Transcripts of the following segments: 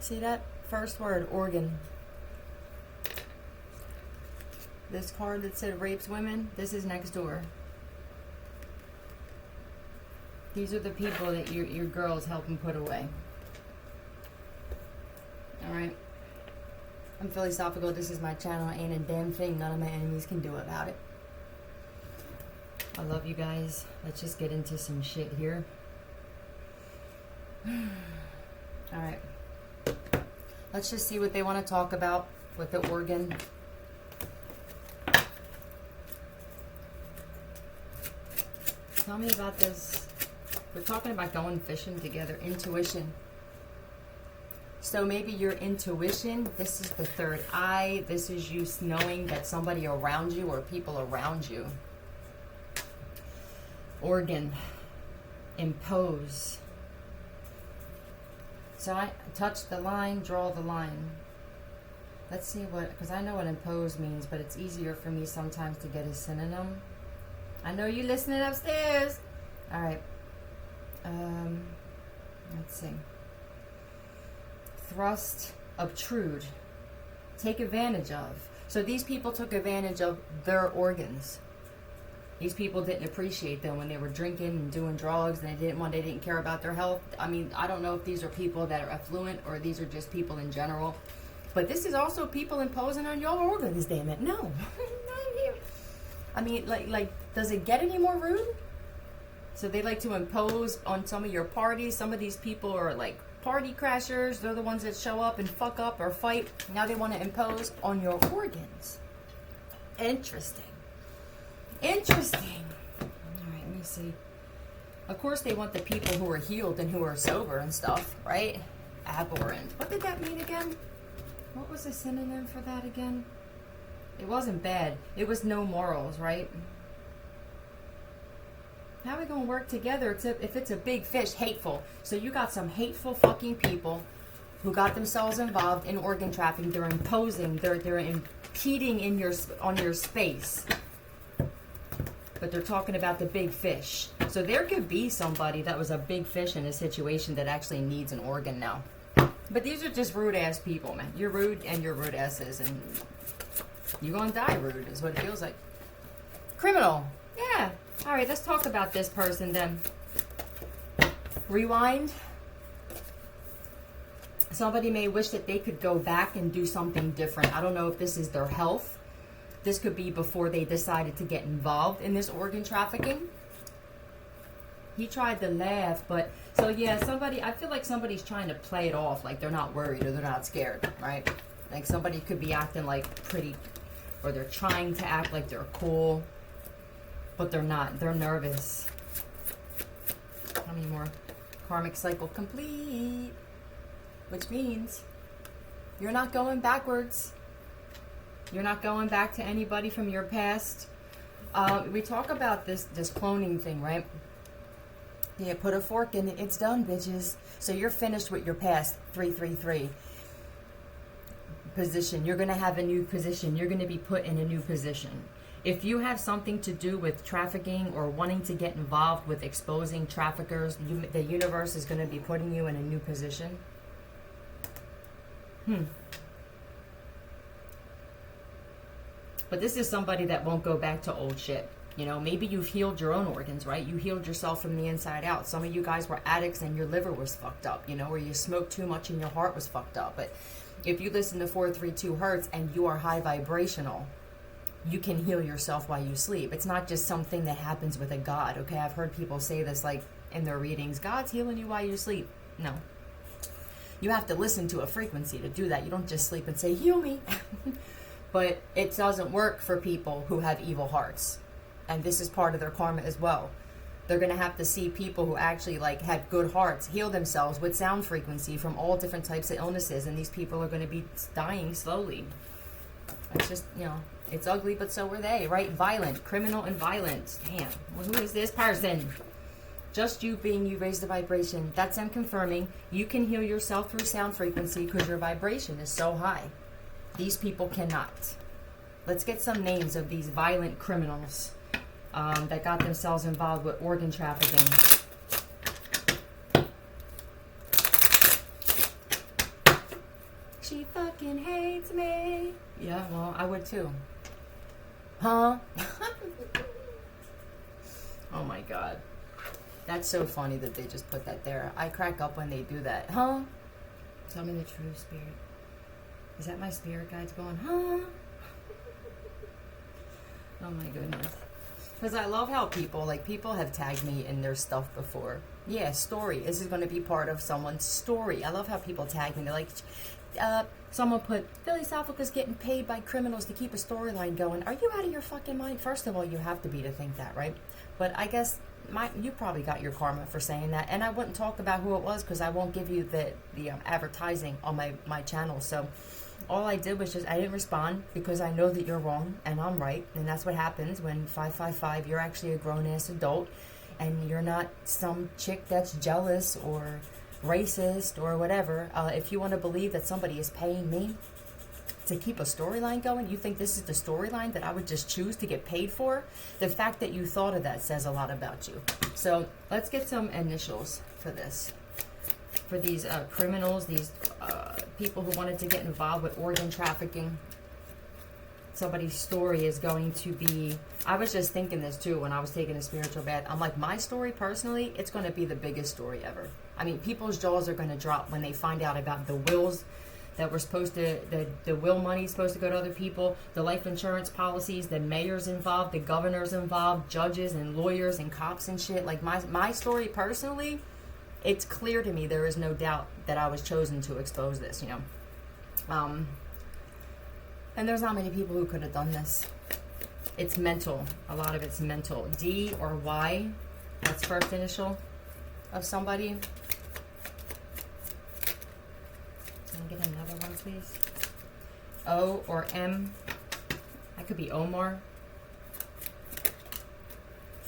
See that? First word, organ. This card that said rapes women, this is next door. These are the people that your girls helping put away. Alright. I'm philosophical. This is my channel. Ain't a damn thing none of my enemies can do about it. I love you guys. Let's just get into some shit here. Alright. Let's just see what they want to talk about with the organ. Tell me about this. We're talking about going fishing together. Intuition. So maybe your intuition, this is the third eye. This is you knowing that somebody around you or people around you. Organ. Impose. So I touch the line, draw the line. Let's see what, because I know what impose means, but it's easier for me sometimes to get a synonym. I know you listening upstairs. All right. Let's see. Thrust, obtrude, take advantage of. So these people took advantage of their organs. These people didn't appreciate them when they were drinking and doing drugs, and they didn't care about their health. I mean, I don't know if these are people that are affluent or these are just people in general. But this is also people imposing on your organs, damn it. No, not here. I mean, like, does it get any more rude? So they like to impose on some of your parties. Some of these people are like party crashers. They're the ones that show up and fuck up or fight. Now they want to impose on your organs. Interesting. Interesting. All right, let me see. Of course, they want the people who are healed and who are sober and stuff, right? Abhorrent. What did that mean again? What was the synonym for that again? It wasn't bad. It was no morals, right? How are we going to work together if it's a big fish? Hateful. So you got some hateful fucking people who got themselves involved in organ trafficking. They're imposing. They're impeding on your space. But they're talking about the big fish. So there could be somebody that was a big fish in a situation that actually needs an organ now. But these are just rude ass people, man. You're rude and you're rude asses, and you're gonna die rude is what it feels like. Criminal. Yeah. All right, let's talk about this person then. Rewind. Somebody may wish that they could go back and do something different. I don't know if this is their health. This could be before they decided to get involved in this organ trafficking. He tried to laugh, but so yeah, I feel like somebody's trying to play it off like they're not worried or they're not scared, right? Like somebody could be acting like pretty, or they're trying to act like they're cool, but they're not. They're nervous. How many more? Karmic cycle complete, which means you're not going backwards. You're not going back to anybody from your past. We talk about this cloning thing, right? Yeah, put a fork in it. It's done, bitches. So you're finished with your past 333 position. You're going to have a new position. You're going to be put in a new position. If you have something to do with trafficking or wanting to get involved with exposing traffickers, the universe is going to be putting you in a new position. But this is somebody that won't go back to old shit. You know, maybe you've healed your own organs, right? You healed yourself from the inside out. Some of you guys were addicts and your liver was fucked up, you know, or you smoked too much and your heart was fucked up. But if you listen to 432 Hertz and you are high vibrational, you can heal yourself while you sleep. It's not just something that happens with a God, okay? I've heard people say this like in their readings, God's healing you while you sleep. No. You have to listen to a frequency to do that. You don't just sleep and say, heal me. But it doesn't work for people who have evil hearts. And this is part of their karma as well. They're going to have to see people who actually like had good hearts heal themselves with sound frequency from all different types of illnesses. And these people are going to be dying slowly. It's just, you know, it's ugly, but so are they, right? Violent, criminal and violent. Damn, well, who is this person? Just you being you raise the vibration. That's them confirming you can heal yourself through sound frequency because your vibration is so high. These people cannot. Let's get some names of these violent criminals that got themselves involved with organ trafficking. fucking hates me. Yeah, well, I would too. Huh? Oh my god. That's so funny that they just put that there. I crack up when they do that. Huh? Tell me the true spirit. Is that my spirit guides going, huh? Oh my goodness. Because I love how people have tagged me in their stuff before. Yeah, story. This is going to be part of someone's story. I love how people tag me. They're like, someone put, Philly South is getting paid by criminals to keep a storyline going. Are you out of your fucking mind? First of all, you have to be to think that, right? But I guess you probably got your karma for saying that. And I wouldn't talk about who it was because I won't give you the advertising on my channel. So all I did was I didn't respond because I know that you're wrong and I'm right. And that's what happens when 555, you're actually a grown-ass adult and you're not some chick that's jealous or racist or whatever. If you want to believe that somebody is paying me to keep a storyline going, you think this is the storyline that I would just choose to get paid for? The fact that you thought of that says a lot about you. So let's get some initials for this. For these criminals, these people who wanted to get involved with organ trafficking. Somebody's story is going to be, I was just thinking this too when I was taking a spiritual bath. I'm like, my story personally, it's going to be the biggest story ever. I mean, people's jaws are going to drop when they find out about the wills that were supposed to, the will money is supposed to go to other people, the life insurance policies, the mayors involved, the governors involved, judges and lawyers and cops and shit. Like my story personally, it's clear to me, there is no doubt that I was chosen to expose this, you know. And there's not many people who could have done this. It's mental. A lot of it's mental. D or Y, that's first initial of somebody. Can I get another one, please? O or M. That could be Omar.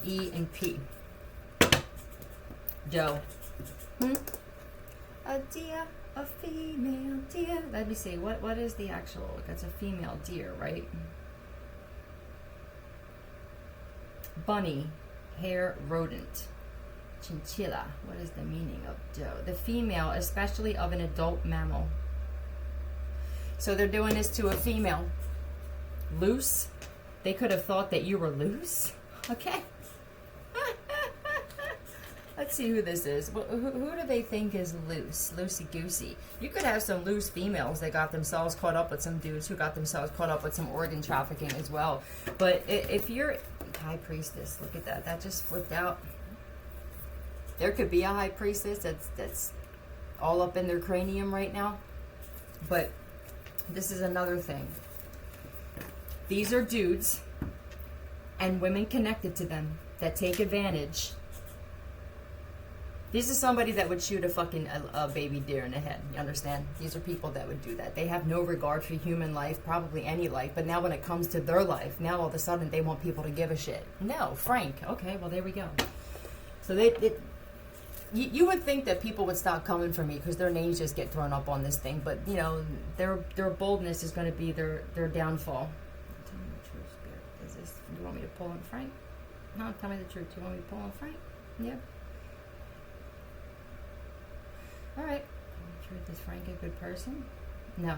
E and P. Joe. A deer, a female deer. Let me see. What is the actual? That's a female deer, right? Bunny, hare, rodent. Chinchilla. What is the meaning of Joe? The female, especially of an adult mammal. So they're doing this to a female. Loose. They could have thought that you were loose. Okay. Let's see who this is. Who do they think is loose? Loosey-goosey. You could have some loose females that got themselves caught up with some dudes who got themselves caught up with some organ trafficking as well. But if you're high priestess, look at that. That just flipped out. There could be a high priestess that's all up in their cranium right now. But this is another thing. These are dudes and women connected to them that take advantage. This is somebody that would shoot a baby deer in the head. You understand? These are people that would do that. They have no regard for human life, probably any life. But now when it comes to their life, now all of a sudden they want people to give a shit. No, Frank. Okay, well, there we go. So you would think that people would stop coming for me because their names just get thrown up on this thing. But, you know, their boldness is going to be their downfall. Tell me the truth, Spirit. Is this, you want me to pull on Frank? No, tell me the truth. You want me to pull on Frank? Yeah. All right. Is Frank a good person? No.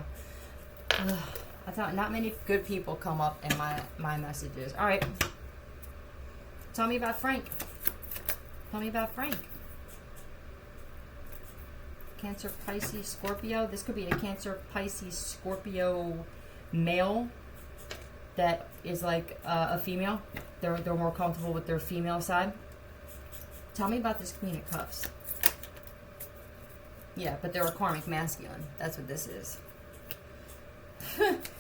I thought not many good people come up in my messages. All right. Tell me about Frank. Tell me about Frank. Cancer, Pisces, Scorpio. This could be a Cancer, Pisces, Scorpio male that is like a female. They're more comfortable with their female side. Tell me about this Queen of Cups. Yeah, but they're a karmic masculine. That's what this is.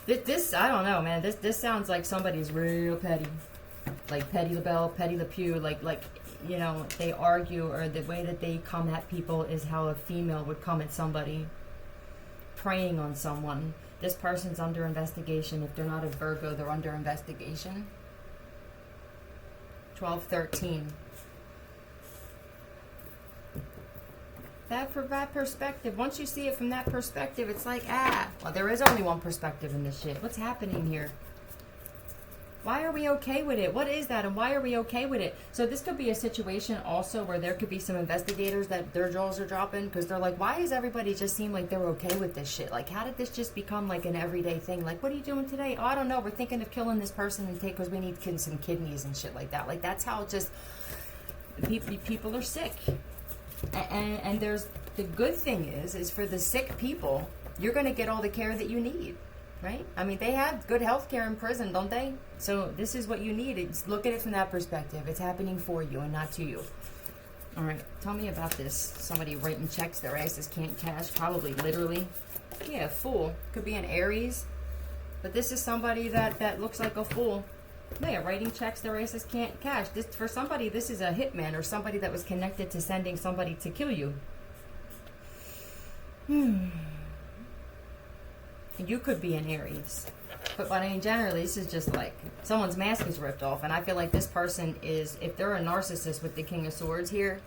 This, I don't know, man. This sounds like somebody's real petty. Like Petty LaBelle, Petty LaPew. Like, you know, they argue, or the way that they come at people is how a female would come at somebody. Preying on someone. This person's under investigation. If they're not a Virgo, they're under investigation. 12-13. That from that perspective, once you see it from that perspective, it's like, well, there is only one perspective in this shit. What's happening here? Why are we okay with it? What is that, and why are we okay with it? So this could be a situation also where there could be some investigators that their jaws are dropping because they're like, why does everybody just seem like they're okay with this shit? Like, how did this just become like an everyday thing? Like, what are you doing today? Oh, I don't know. We're thinking of killing this person and take because we need some kidneys and shit like that. Like, that's how it just people are sick. And there's the good thing is for the sick people, you're going to get all the care that you need. Right? I mean, they have good health care in prison, don't they? So this is what you need. It's, look at it from that perspective. It's happening for you and not to you. All right. Tell me about this. Somebody writing checks their asses can't cash. Probably literally. Yeah, fool. Could be an Aries. But this is somebody that looks like a fool. Yeah, writing checks their asses can't cash. This, for somebody, this is a hitman or somebody that was connected to sending somebody to kill you. You could be an Aries. But I mean, generally, this is just like someone's mask is ripped off. And I feel like this person is, if they're a narcissist with the King of Swords here,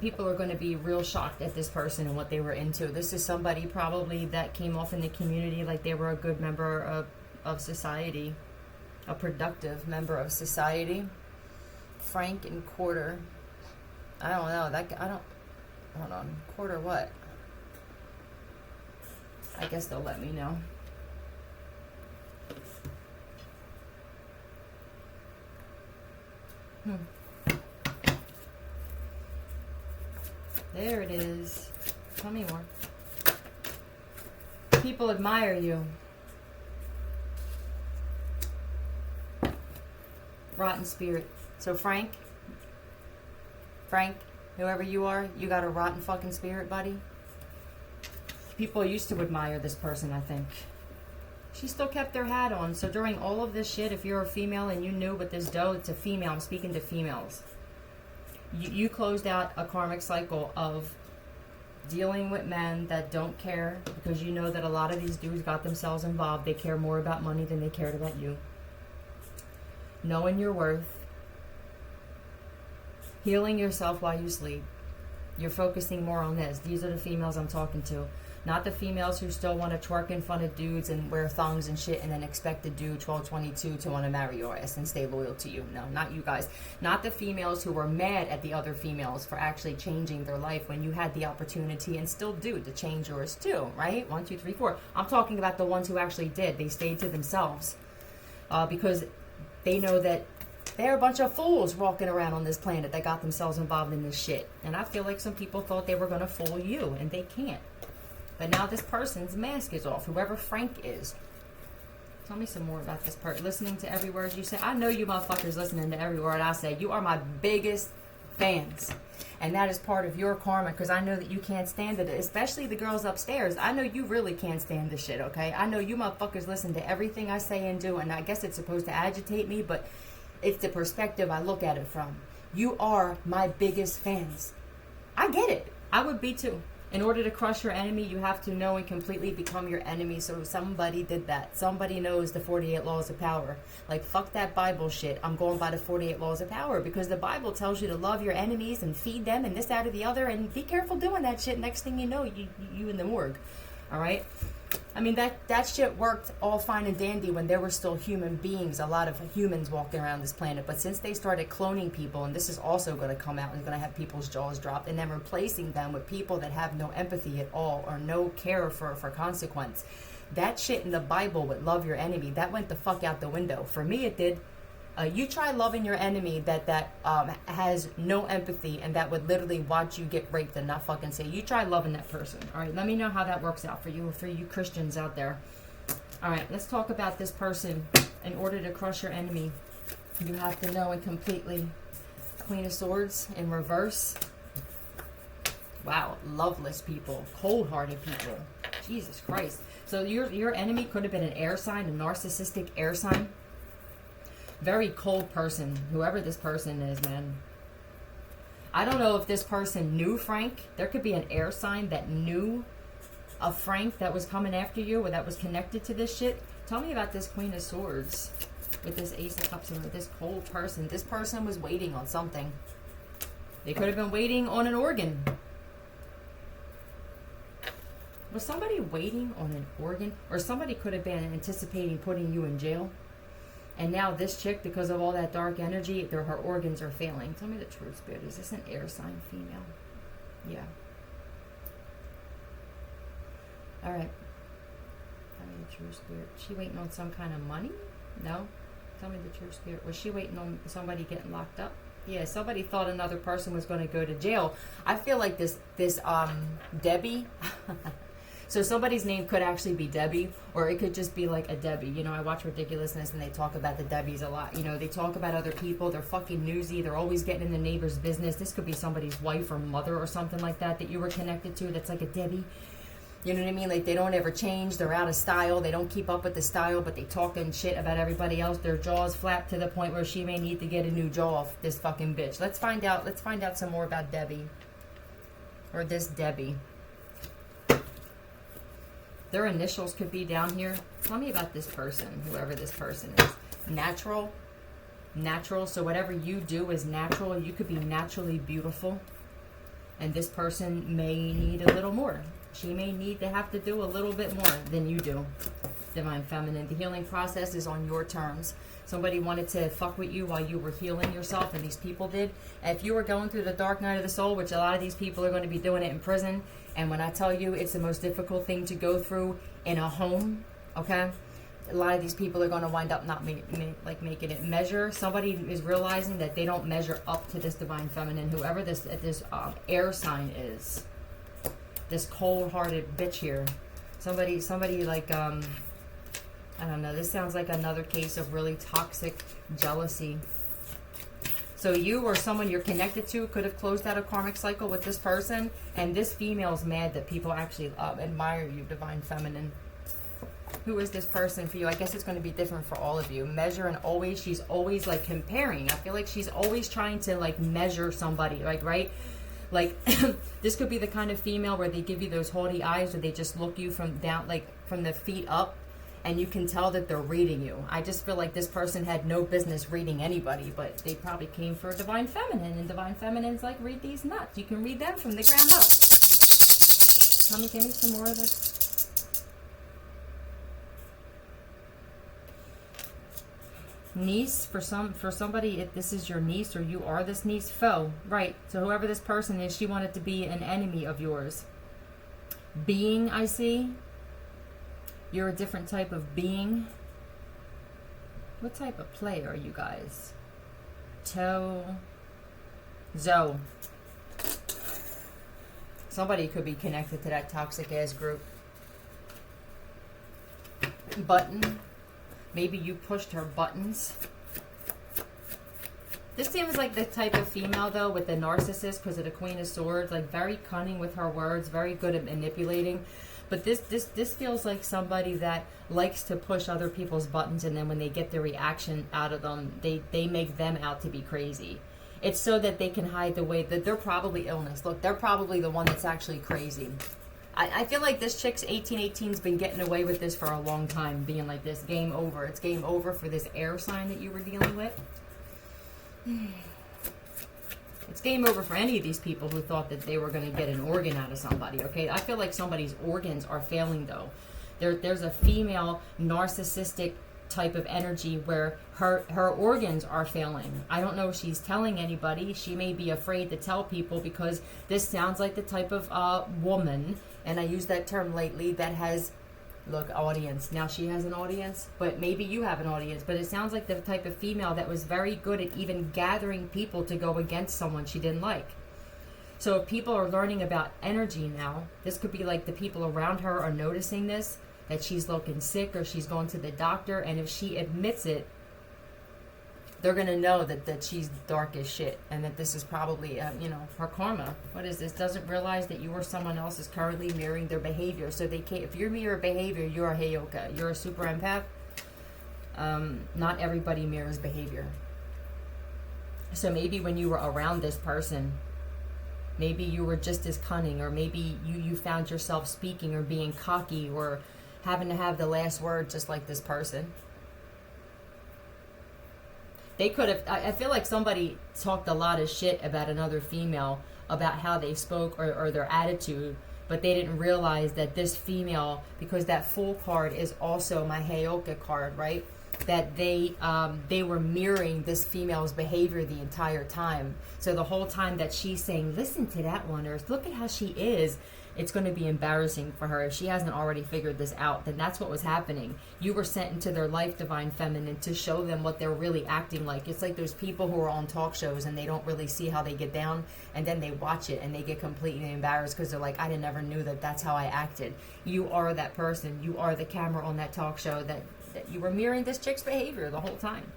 people are going to be real shocked at this person and what they were into. This is somebody probably that came off in the community like they were a good member of society. A productive member of society. Frank and Quarter. I don't know. Hold on. Quarter what? I guess they'll let me know. There it is. Tell me more. People admire you. Rotten spirit. So Frank, whoever you are, you got a rotten fucking spirit, buddy. People used to admire this person, I think. She still kept their hat on. So during all of this shit, if you're a female and you knew with this doe, it's a female. I'm speaking to females. You closed out a karmic cycle of dealing with men that don't care because you know that a lot of these dudes got themselves involved. They care more about money than they cared about you. Knowing your worth. Healing yourself while you sleep. You're focusing more on this. These are the females I'm talking to. Not the females who still want to twerk in front of dudes and wear thongs and shit and then expect the dude 1222 to want to marry your ass and stay loyal to you. No, not you guys. Not the females who were mad at the other females for actually changing their life when you had the opportunity and still do to change yours too, right? 1, 2, 3, 4. I'm talking about the ones who actually did. They stayed to themselves because they know that they're a bunch of fools walking around on this planet that got themselves involved in this shit. And I feel like some people thought they were going to fool you, and they can't. But now this person's mask is off, whoever Frank is. Tell me some more about this part. Listening to every word you say. I know you motherfuckers listening to every word I say. You are my biggest fans. And that is part of your karma, because I know that you can't stand it, especially the girls upstairs. I know you really can't stand this shit, okay? I know you motherfuckers listen to everything I say and do, and I guess it's supposed to agitate me, but it's the perspective I look at it from. You are my biggest fans. I get it. I would be too. In order to crush your enemy, you have to know and completely become your enemy. So somebody did that. Somebody knows the 48 laws of power. Like, fuck that Bible shit. I'm going by the 48 laws of power because the Bible tells you to love your enemies and feed them and this, that, or the other. And be careful doing that shit. Next thing you know, you in the morgue. All right? I mean, that shit worked all fine and dandy when there were still human beings, a lot of humans walking around this planet. But since they started cloning people, and this is also going to come out and going to have people's jaws dropped, and then replacing them with people that have no empathy at all or no care for consequence. That shit in the Bible with love your enemy, that went the fuck out the window. For me, it did. You try loving your enemy that has no empathy and that would literally watch you get raped and not fucking say. You try loving that person. All right, let me know how that works out for you Christians out there. All right, let's talk about this person. In order to crush your enemy, you have to know and completely. Queen of Swords in reverse. Wow, loveless people, cold-hearted people. Jesus Christ. So your enemy could have been an air sign, a narcissistic air sign. Very cold person, whoever this person is, man. I don't know if this person knew Frank. There could be an air sign that knew a Frank that was coming after you or that was connected to this shit. Tell me about this Queen of Swords with this Ace of Cups and with this cold person. This person was waiting on something. They could have been waiting on an organ. Was somebody waiting on an organ? Or somebody could have been anticipating putting you in jail. And now this chick, because of all that dark energy, her organs are failing. Tell me the truth, Spirit. Is this an air sign female? Yeah. All right. Tell me the true Spirit. She waiting on some kind of money? No. Tell me the true Spirit. Was she waiting on somebody getting locked up? Yeah, somebody thought another person was going to go to jail. I feel like this Debbie. So somebody's name could actually be Debbie, or it could just be like a Debbie. You know, I watch Ridiculousness and they talk about the Debbies a lot. You know, they talk about other people. They're fucking newsy. They're always getting in the neighbor's business. This could be somebody's wife or mother or something like that you were connected to that's like a Debbie. You know what I mean? Like, they don't ever change. They're out of style. They don't keep up with the style, but they talking shit about everybody else. Their jaws flap to the point where she may need to get a new jaw off this fucking bitch. Let's find out some more about Debbie. Or this Debbie. Their initials could be down here. Tell me about this person, whoever this person is. Natural. So whatever you do is natural. You could be naturally beautiful. And this person may need a little more. She may need to have to do a little bit more than you do. Divine Feminine. The healing process is on your terms. Somebody wanted to fuck with you while you were healing yourself, and these people did. And if you were going through the dark night of the soul, which a lot of these people are going to be doing it in prison, and when I tell you it's the most difficult thing to go through in a home, okay? A lot of these people are going to wind up not making it measure. Somebody is realizing that they don't measure up to this Divine Feminine, whoever this air sign is. This cold-hearted bitch here. Somebody like, I don't know. This sounds like another case of really toxic jealousy. So you or someone you're connected to could have closed out a karmic cycle with this person, and this female's mad that people actually admire you, Divine Feminine. Who is this person for you? I guess it's going to be different for all of you. Measure and always, she's always like comparing. I feel like she's always trying to like measure somebody, like, right? Like, this could be the kind of female where they give you those haughty eyes, or they just look you from down, like from the feet up, and you can tell that they're reading you. I just feel like this person had no business reading anybody, but they probably came for Divine Feminine, and Divine Feminine's like, read these nuts. You can read them from the ground up. Tell me, give me some more of this. Niece, for somebody, if this is your niece or you are this niece, foe, right? So whoever this person is, she wanted to be an enemy of yours. Being, I see. You're a different type of being. What type of play are you guys? Zoe. Somebody could be connected to that toxic ass group. Button. Maybe you pushed her buttons. This seems like the type of female, though, with the narcissist, because of the Queen of Swords, like very cunning with her words, very good at manipulating. But this feels like somebody that likes to push other people's buttons, and then when they get the reaction out of them, they make them out to be crazy. It's so that they can hide the way that they're probably illness. Look, they're probably the one that's actually crazy. I feel like this chick's 1818's been getting away with this for a long time, being like this. Game over. It's game over for this air sign that you were dealing with. It's game over for any of these people who thought that they were going to get an organ out of somebody, okay? I feel like somebody's organs are failing, though. There's a female narcissistic type of energy where her organs are failing. I don't know if she's telling anybody. She may be afraid to tell people, because this sounds like the type of woman, and I use that term lately, that has, look, audience. Now she has an audience, but maybe you have an audience. But it sounds like the type of female that was very good at even gathering people to go against someone she didn't like. So if people are learning about energy now, this could be like the people around her are noticing this, that she's looking sick or she's going to the doctor, and if she admits it, they're going to know that she's dark as shit, and that this is probably, her karma. What is this? Doesn't realize that you or someone else is currently mirroring their behavior. So they can't, if you mirror behavior, you're a Heyoka. You're a super empath. Not everybody mirrors behavior. So maybe when you were around this person, maybe you were just as cunning, or maybe you found yourself speaking or being cocky or having to have the last word just like this person. They could have, I feel like somebody talked a lot of shit about another female, about how they spoke or their attitude, but they didn't realize that this female, because that Fool card is also my Heyoka card, right? that they were mirroring this female's behavior the entire time. So the whole time that she's saying, listen to that one, or look at how she is, it's going to be embarrassing for her. If she hasn't already figured this out, then that's what was happening. You were sent into their life, Divine Feminine, to show them what they're really acting like. It's like those people who are on talk shows and they don't really see how they get down, and then they watch it and they get completely embarrassed because they're like, I never knew that that's how I acted. You are that person. You are the camera on that talk show that you were mirroring this chick's behavior the whole time.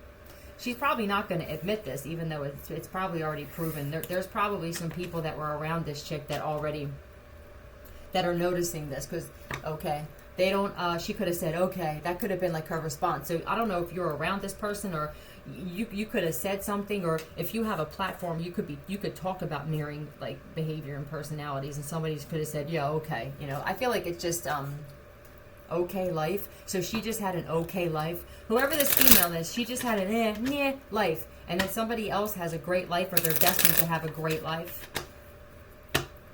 She's probably not going to admit this, even though it's probably already proven. There's probably some people that were around this chick that are noticing this, because okay, they don't she could have said okay, that could have been like her response. So I don't know if you're around this person, or you could have said something, or if you have a platform, you could talk about mirroring like behavior and personalities, and somebody could have said, yeah, okay, I feel like it's just okay life. So she just had an okay life. Whoever this female is, she just had an life, and then somebody else has a great life, or they're destined to have a great life.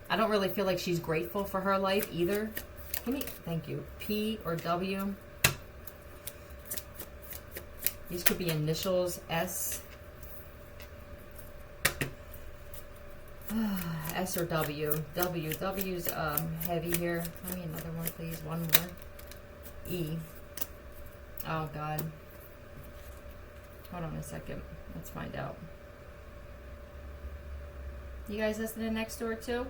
I don't really feel like she's grateful for her life either. Thank you. P or W. These could be initials. S. S or W. W's heavy here. Give me another one, please. One more. E. Oh, God. Hold on a second. Let's find out. You guys listening next door, too?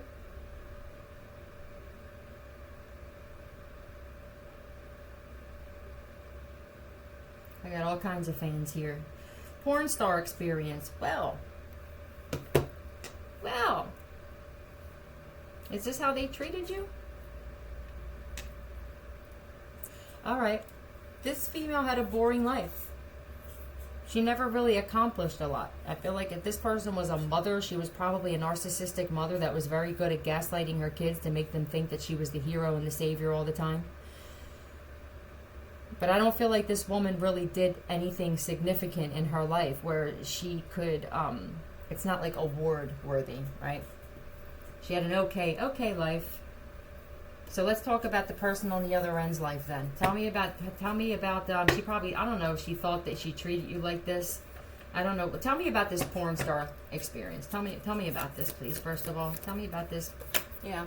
I got all kinds of fans here. Porn star experience. Well. Is this how they treated you? Alright. This female had a boring life. She never really accomplished a lot. I feel like if this person was a mother, she was probably a narcissistic mother that was very good at gaslighting her kids to make them think that she was the hero and the savior all the time. But I don't feel like this woman really did anything significant in her life where she could, it's not like award worthy, right? She had an okay life. So let's talk about the person on the other end's life then. Tell me about, she probably, I don't know if she thought that she treated you like this. I don't know. But tell me about this porn star experience. Tell me about this, please, first of all. Tell me about this. Yeah.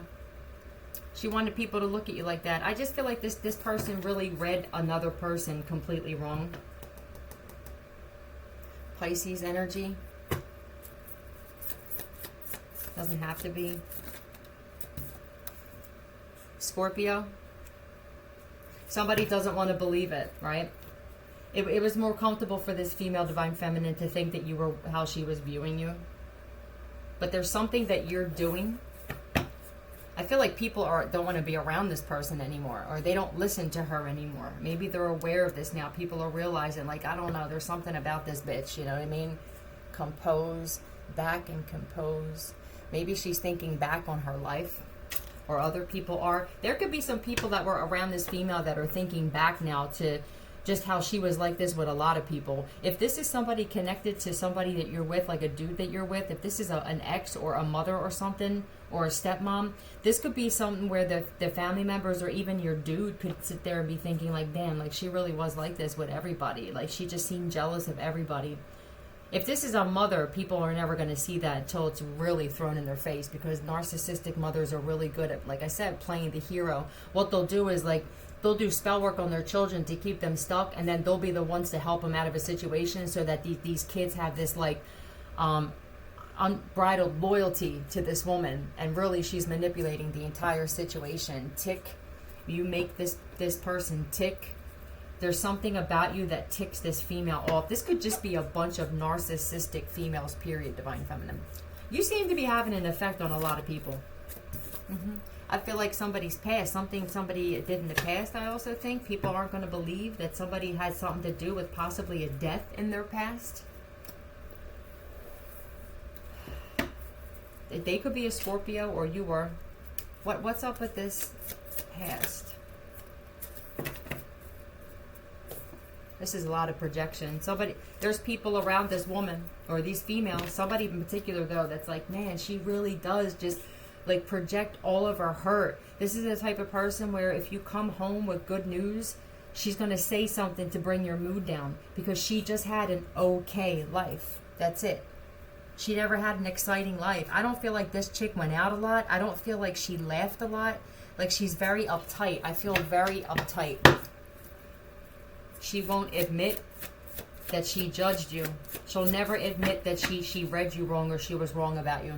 She wanted people to look at you like that. I just feel like this person really read another person completely wrong. Pisces energy. Doesn't have to be. Scorpio. Somebody doesn't want to believe it, right? It was more comfortable for this female Divine Feminine to think that you were how she was viewing you. But there's something that you're doing. I feel like people don't want to be around this person anymore, or they don't listen to her anymore. Maybe they're aware of this now. People are realizing, like, I don't know, there's something about this bitch, you know what I mean? Compose, back and compose. Maybe she's thinking back on her life, or other people are. There could be some people that were around this female that are thinking back now to just how she was like this with a lot of people. If this is somebody connected to somebody that you're with, like a dude that you're with, if this is an ex or a mother or something, or a stepmom, this could be something where the family members or even your dude could sit there and be thinking like, damn, like she really was like this with everybody. Like she just seemed jealous of everybody. If this is a mother, people are never going to see that until it's really thrown in their face, because narcissistic mothers are really good at, like I said, playing the hero. What they'll do is like, they'll do spell work on their children to keep them stuck, and then they'll be the ones to help them out of a situation, so that these kids have this like unbridled loyalty to this woman, and really she's manipulating the entire situation. Tick. You make this person tick. There's something about you that ticks this female off. This could just be a bunch of narcissistic females, period, Divine Feminine. You seem to be having an effect on a lot of people. I feel like somebody's past, something somebody did in the past. I also think people aren't going to believe that somebody had something to do with possibly a death in their past. They could be a Scorpio, or you were. What's up with this past? This is a lot of projection. There's people around this woman, or these females, somebody in particular though, that's like, man, she really does just like project all of her hurt. This is the type of person where if you come home with good news, She's going to say something to bring your mood down because she just had an okay life. That's it. She never had an exciting life. I don't feel like this chick went out a lot. I don't feel like she laughed a lot. Like, she's very uptight. I feel very uptight. She won't admit that she judged you. She'll never admit that she read you wrong or she was wrong about you.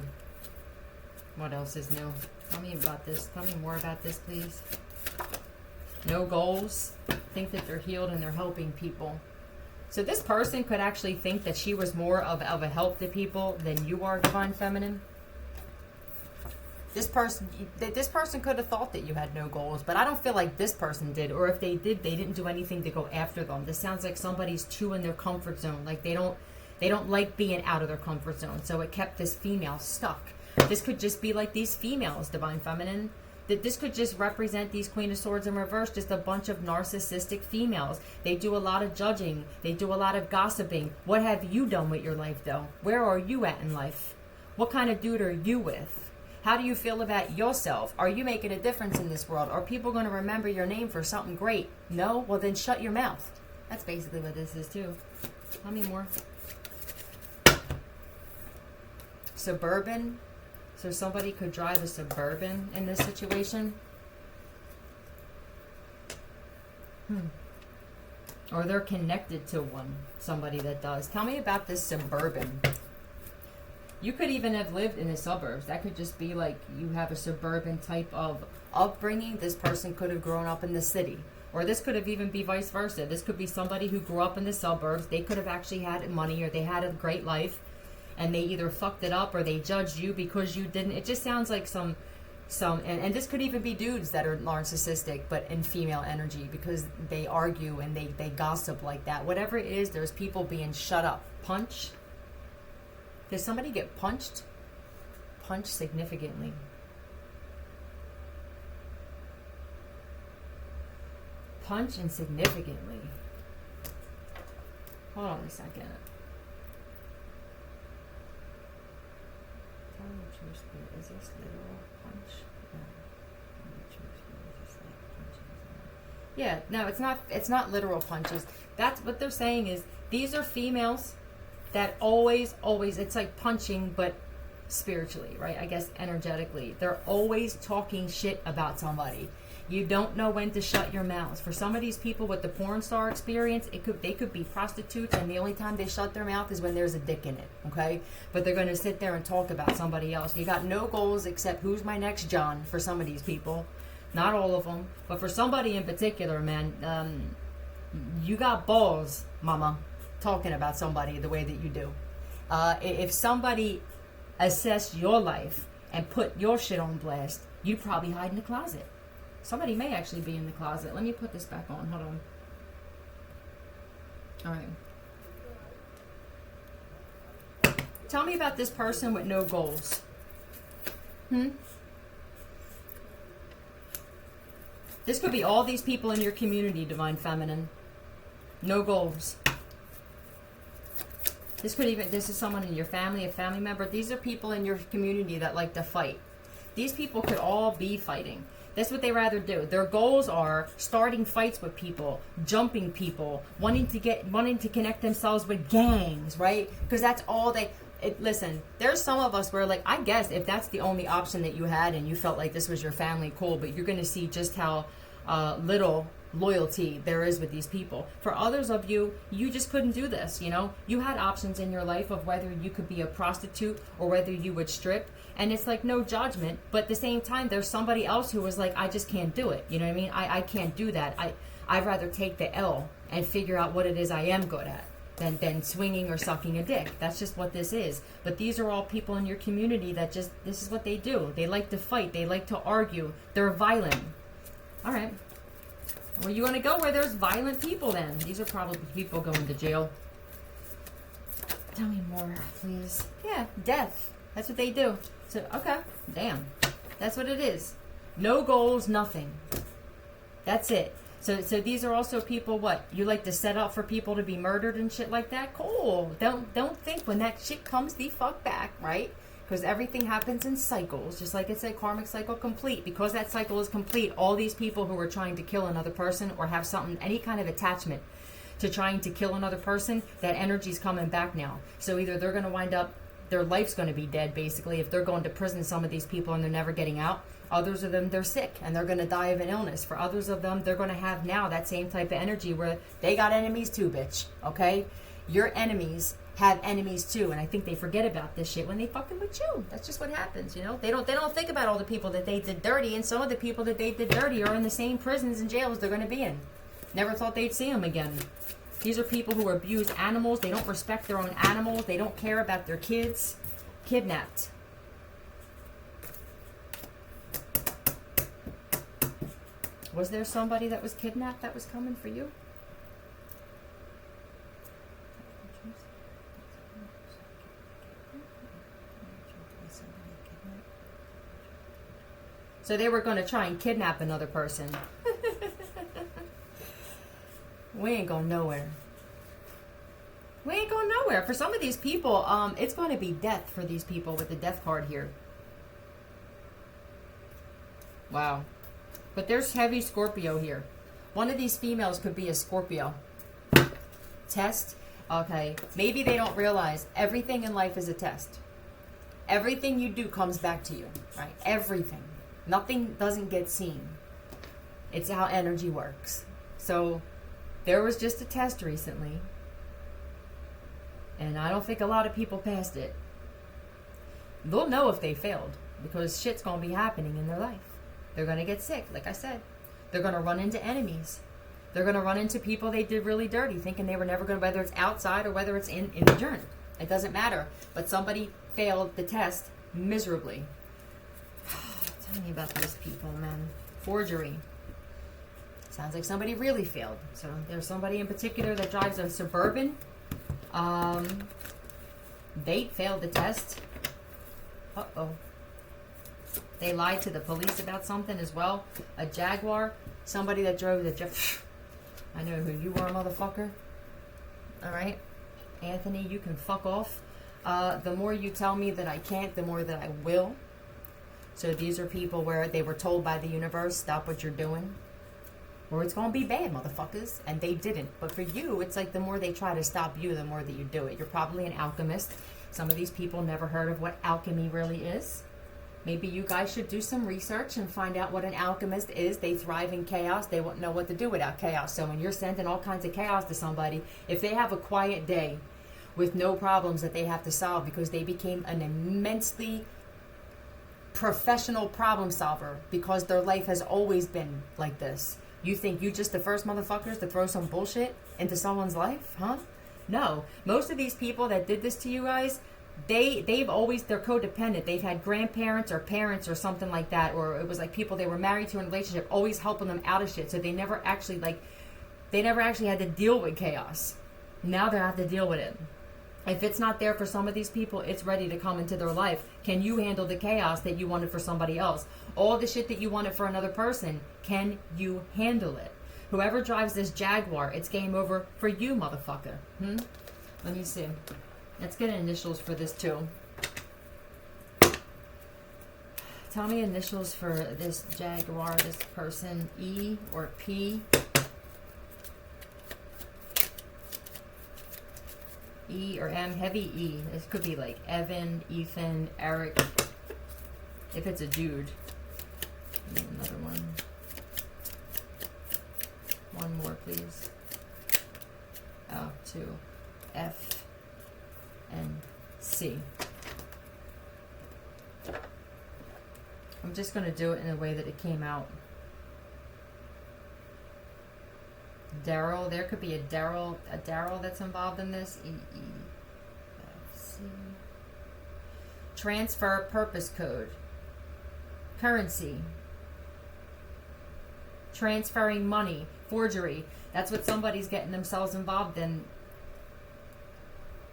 What else is new? Tell me about this. Tell me more about this, please. No goals. Think that they're healed and they're helping people. So this person could actually think that she was more of a help to people than you are, Divine Feminine. This person could have thought that you had no goals, but I don't feel like this person did. Or if they did, they didn't do anything to go after them. This sounds like somebody's too in their comfort zone. Like they don't like being out of their comfort zone. So it kept this female stuck. This could just be like these females, Divine Feminine. That this could just represent these Queen of Swords in reverse, just a bunch of narcissistic females. They do a lot of judging. They do a lot of gossiping. What have you done with your life, though? Where are you at in life? What kind of dude are you with? How do you feel about yourself? Are you making a difference in this world? Are people going to remember your name for something great? No? Well, then shut your mouth. That's basically what this is, too. Tell me more. Suburban. So somebody could drive a Suburban in this situation. Or they're connected to one. Somebody that does. Tell me about this Suburban. You could even have lived in the suburbs. That could just be like you have a suburban type of upbringing. This person could have grown up in the city. Or this could have even be vice versa. This could be somebody who grew up in the suburbs. They could have actually had money or they had a great life. And they either fucked it up or they judged you because you didn't. It just sounds like some and this could even be dudes that are narcissistic but in female energy because they argue and they gossip like that. Whatever it is, there's people being shut up. Punch. Did somebody get punched? Punched significantly. Punch and significantly. Hold on a second. Tell me the true spirit. Is this literal punch? No. Tell me the true spirit. Is this like punches? Yeah, no, it's not literal punches. That's what they're saying is these are females that always, it's like punching, but spiritually, right? I guess energetically. They're always talking shit about somebody. You don't know when to shut your mouth. For some of these people with the porn star experience, they could be prostitutes, and the only time they shut their mouth is when there's a dick in it, okay? But they're going to sit there and talk about somebody else. You got no goals except who's my next John for some of these people. Not all of them, but for somebody in particular, man, you got balls, mama, talking about somebody the way that you do. If somebody assessed your life and put your shit on blast, you'd probably hide in the closet. Somebody may actually be in the closet. Let me put this back on. Hold on. All right. Tell me about this person with no goals. This could be all these people in your community, Divine Feminine. No goals. This is someone in your family, a family member. These are people in your community that like to fight. These people could all be fighting. That's what they rather do. Their goals are starting fights with people, jumping people, wanting to connect themselves with gangs, right? Because that's all listen, there's some of us where, like, I guess if that's the only option that you had and you felt like this was your family, cool, but you're going to see just how little loyalty there is with these people. For others of you, you just couldn't do this, you know? You had options in your life of whether you could be a prostitute or whether you would strip, and it's like no judgment, but at the same time, there's somebody else who was like, I just can't do it, you know what I mean? I can't do that. I'd rather take the L and figure out what it is I am good at than swinging or sucking a dick. That's just what this is. But these are all people in your community that this is what they do. They like to fight. They like to argue. They're violent. All right. Well, you want to go where there's violent people then. These are probably people going to jail. Tell me more, please. Yeah, death. That's what they do. So, okay. Damn. That's what it is. No goals, nothing. That's it. So these are also people, what? You like to set up for people to be murdered and shit like that? Cool. Don't think when that shit comes the fuck back, right? because everything happens in cycles, just like it said, karmic cycle complete. Because that cycle is complete, all these people who are trying to kill another person or have something, any kind of attachment to trying to kill another person, that energy's coming back now. So either they're going to wind up, their life's going to be dead, basically, if they're going to prison, some of these people, and they're never getting out. Others of them, they're sick and they're going to die of an illness. For others of them, they're going to have now that same type of energy where they got enemies too, bitch. Okay? Your enemies have enemies too, and I think they forget about this shit when they fucking with you. That's just what happens, you know. They don't think about all the people that they did dirty, and some of the people that they did dirty are in the same prisons and jails they're going to be in. Never thought they'd see them again. These are people who abuse animals. They don't respect their own animals. They don't care about their kids. Kidnapped. Was there somebody that was kidnapped that was coming for you? So they were going to try and kidnap another person. We ain't going nowhere. We ain't going nowhere. For some of these people, it's going to be death for these people with the death card here. Wow. But there's heavy Scorpio here. One of these females could be a Scorpio. Test. Okay. Maybe they don't realize everything in life is a test. Everything you do comes back to you. Right? Everything. Nothing doesn't get seen. It's how energy works. So there was just a test recently. And I don't think a lot of people passed it. They'll know if they failed. Because shit's going to be happening in their life. They're going to get sick, like I said. They're going to run into enemies. They're going to run into people they did really dirty, thinking they were never going to, whether it's outside or whether it's in the journey. It doesn't matter. But somebody failed the test miserably. Tell me about these people, man. Forgery. Sounds like somebody really failed. So there's somebody in particular that drives a Suburban. They failed the test. Uh-oh. They lied to the police about something as well. A Jaguar. Somebody that drove the... I know who you are, motherfucker. Alright? Anthony, you can fuck off. The more you tell me that I can't, the more that I will. So these are people where they were told by the universe, stop what you're doing. Or it's going to be bad, motherfuckers. And they didn't. But for you, it's like the more they try to stop you, the more that you do it. You're probably an alchemist. Some of these people never heard of what alchemy really is. Maybe you guys should do some research and find out what an alchemist is. They thrive in chaos. They won't know what to do without chaos. So when you're sending all kinds of chaos to somebody, if they have a quiet day with no problems that they have to solve because they became an immensely professional problem solver because their life has always been like this. You think you just the first motherfuckers to throw some bullshit into someone's life? Huh? No. Most of these people that did this to you guys, they've always, they're codependent. They've had grandparents or parents or something like that, or it was like people they were married to in a relationship always helping them out of shit. So they never actually had to deal with chaos. Now they have to deal with it. If it's not there for some of these people, it's ready to come into their life. Can you handle the chaos that you wanted for somebody else? All the shit that you wanted for another person, can you handle it? Whoever drives this Jaguar, it's game over for you, motherfucker. Let me see. Let's get initials for this too. Tell me initials for this Jaguar, this person. E or P. E or M, heavy E. This could be like Evan, Ethan, Eric. If it's a dude. Another one. One more, please. Oh, 2. F and C. I'm just going to do it in a way that it came out. Daryl, there could be a Daryl that's involved in this. E, F, C. Transfer purpose code. Currency. Transferring money. Forgery. That's what somebody's getting themselves involved in.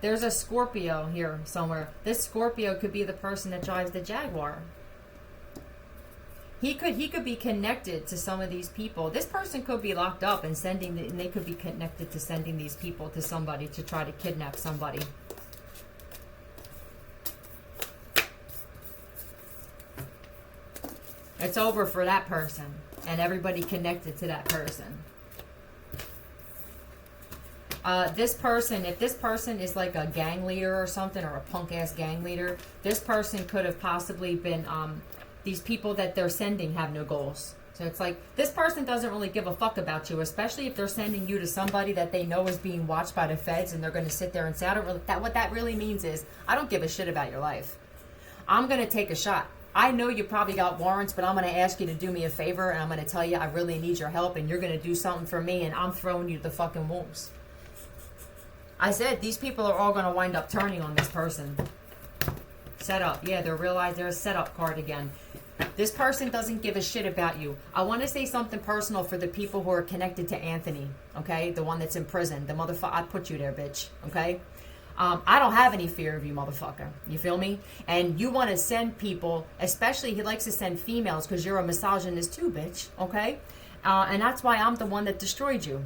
There's a Scorpio here somewhere. This Scorpio could be the person that drives the Jaguar. He could be connected to some of these people. This person could be locked up and they could be connected to sending these people to somebody to try to kidnap somebody. It's over for that person and everybody connected to that person. This person, if this person is like a gang leader or something, or a punk ass gang leader, this person could have possibly been, these people that they're sending have no goals. So it's like, this person doesn't really give a fuck about you, especially if they're sending you to somebody that they know is being watched by the feds, and they're going to sit there and say, what that really means is, I don't give a shit about your life. I'm going to take a shot. I know you probably got warrants, but I'm going to ask you to do me a favor, and I'm going to tell you I really need your help, and you're going to do something for me, and I'm throwing you to the fucking wolves. I said, these people are all going to wind up turning on this person. Set up. Yeah, they're realized there's a setup card again. This person doesn't give a shit about you. I want to say something personal for the people who are connected to Anthony, okay? The one that's in prison. The motherfucker, I put you there, bitch, okay? I don't have any fear of you, motherfucker. You feel me? And you want to send people, especially he likes to send females because you're a misogynist too, bitch, okay? And that's why I'm the one that destroyed you.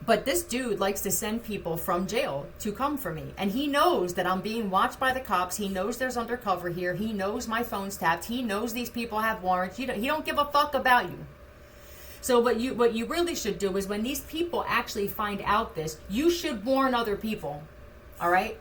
But this dude likes to send people from jail to come for me. And he knows that I'm being watched by the cops. He knows there's undercover here. He knows my phone's tapped. He knows these people have warrants. He don't give a fuck about you. So what you really should do is when these people actually find out this, you should warn other people. All right?